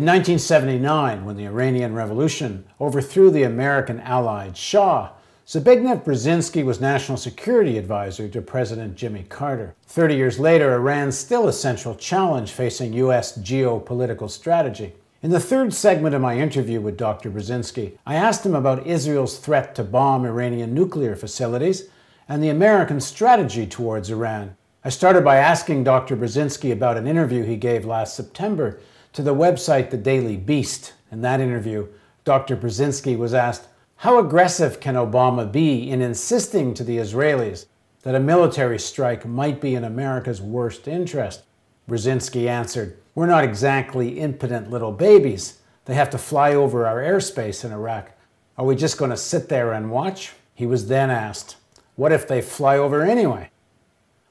In 1979, when the Iranian Revolution overthrew the American allied Shah, Zbigniew Brzezinski was National Security Advisor to President Jimmy Carter. 30 years later, Iran's still a central challenge facing U.S. geopolitical strategy. In the third segment of my interview with Dr. Brzezinski, I asked him about Israel's threat to bomb Iranian nuclear facilities and the American strategy towards Iran. I started by asking Dr. Brzezinski about an interview he gave last September to the website The Daily Beast. In that interview, Dr. Brzezinski was asked, how aggressive can Obama be in insisting to the Israelis that a military strike might be in America's worst interest? Brzezinski answered, we're not exactly impotent little babies. They have to fly over our airspace in Iraq. Are we just going to sit there and watch? He was then asked, what if they fly over anyway?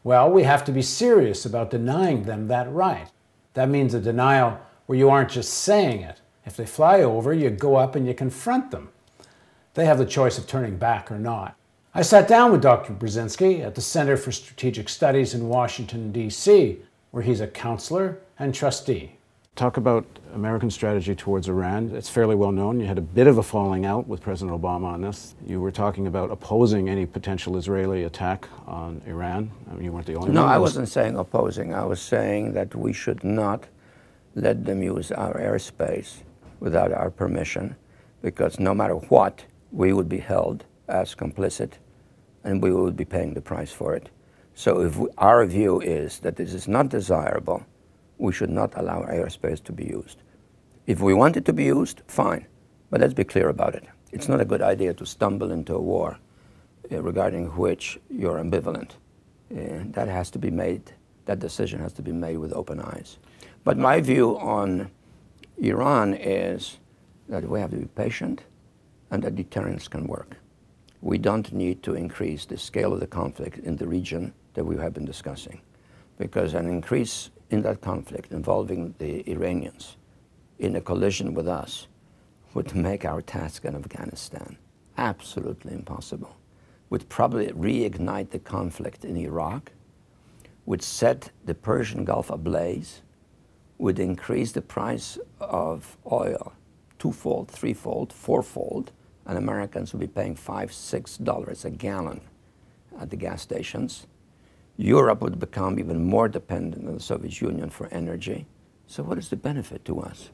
Well, we have to be serious about denying them that right. That means a denial where you aren't just saying it. If they fly over, you go up and you confront them. They have the choice of turning back or not. I sat down with Dr. Brzezinski at the Center for Strategic Studies in Washington, D.C., where he's a counselor and trustee. Talk about American strategy towards Iran. It's fairly well known. You had a bit of a falling out with President Obama on this. You were talking about opposing any potential Israeli attack on Iran. I mean, you weren't the only one. No, I wasn't saying opposing. I was saying that we should not let them use our airspace without our permission, because no matter what, we would be held as complicit and we would be paying the price for it. So if our view is that this is not desirable, we should not allow airspace to be used. If we want it to be used, fine, but let's be clear about it. It's not a good idea to stumble into a war regarding which you're ambivalent. That has to be made, that decision has to be made with open eyes. But my view on Iran is that we have to be patient and that deterrence can work. We don't need to increase the scale of the conflict in the region that we have been discussing, because an increase in that conflict involving the Iranians in a collision with us would make our task in Afghanistan absolutely impossible, would probably reignite the conflict in Iraq, would set the Persian Gulf ablaze, would increase the price of oil twofold, threefold, fourfold, and Americans would be paying $5, $6 a gallon at the gas stations. Europe would become even more dependent on the Soviet Union for energy. So what is the benefit to us?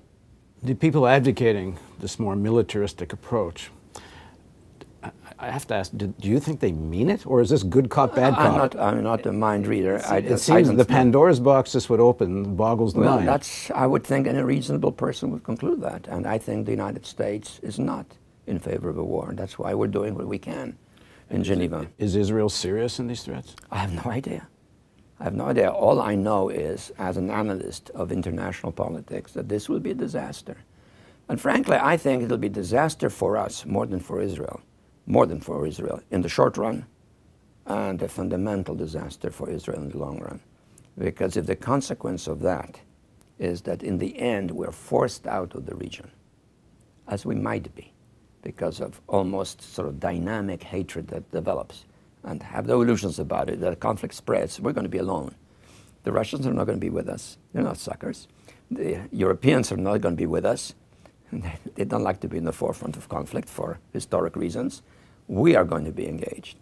The people advocating this more militaristic approach, I have to ask, do you think they mean it, or is this good cop, bad cop? I'm not a mind reader. It seems the Pandora's box this would open boggles the mind. I would think any reasonable person would conclude that, and I think the United States is not in favor of a war, and that's why we're doing what we can in Geneva. Is Israel serious in these threats? I have no idea. I have no idea. All I know is, as an analyst of international politics, that this will be a disaster. And frankly, I think it'll be a disaster for us more than for Israel. More than for Israel in the short run, and a fundamental disaster for Israel in the long run. Because if the consequence of that is that in the end we're forced out of the region, as we might be, because of almost sort of dynamic hatred that develops, and have no illusions about it, that the conflict spreads, we're going to be alone. The Russians are not going to be with us. They're not suckers. The Europeans are not going to be with us. They don't like to be in the forefront of conflict for historic reasons. We are going to be engaged.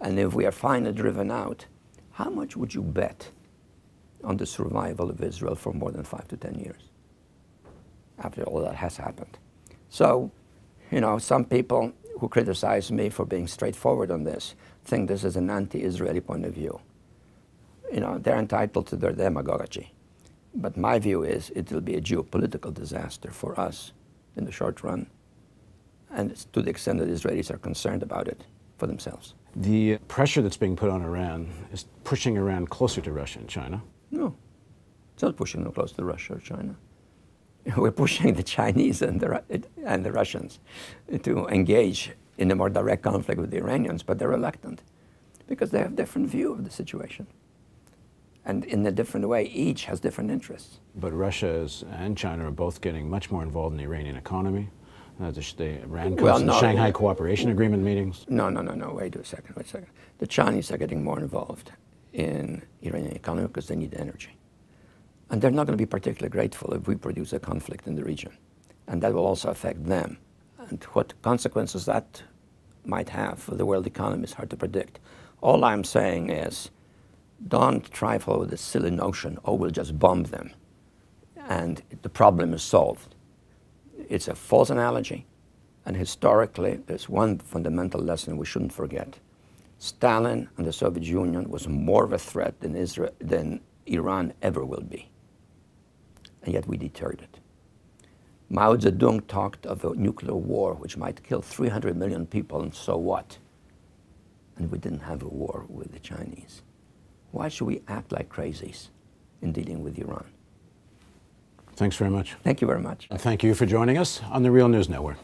And if we are finally driven out, how much would you bet on the survival of Israel for more than 5 to 10 years after all that has happened? So, you know, some people who criticize me for being straightforward on this think this is an anti-Israeli point of view. You know, they're entitled to their demagogy. But my view is it will be a geopolitical disaster for us in the short run, and to the extent that Israelis are concerned about it for themselves. The pressure that's being put on Iran is pushing Iran closer to Russia and China. No, it's not pushing them close to Russia or China. We're pushing the Chinese and the Russians to engage in a more direct conflict with the Iranians, but they're reluctant because they have a different view of the situation. And in a different way, each has different interests. But Russia and China are both getting much more involved in the Iranian economy. Iran comes in Shanghai Cooperation Agreement meetings. No, wait a second. The Chinese are getting more involved in Iranian economy because they need energy. And they're not going to be particularly grateful if we produce a conflict in the region. And that will also affect them. And what consequences that might have for the world economy is hard to predict. All I'm saying is, don't trifle with this silly notion, oh, we'll just bomb them, and the problem is solved. It's a false analogy, and historically, there's one fundamental lesson we shouldn't forget. Stalin and the Soviet Union was more of a threat than Iran ever will be, and yet we deterred it. Mao Zedong talked of a nuclear war which might kill 300 million people, and so what? And we didn't have a war with the Chinese. Why should we act like crazies in dealing with Iran? Thanks very much. Thank you very much. Thank you for joining us on the Real News Network.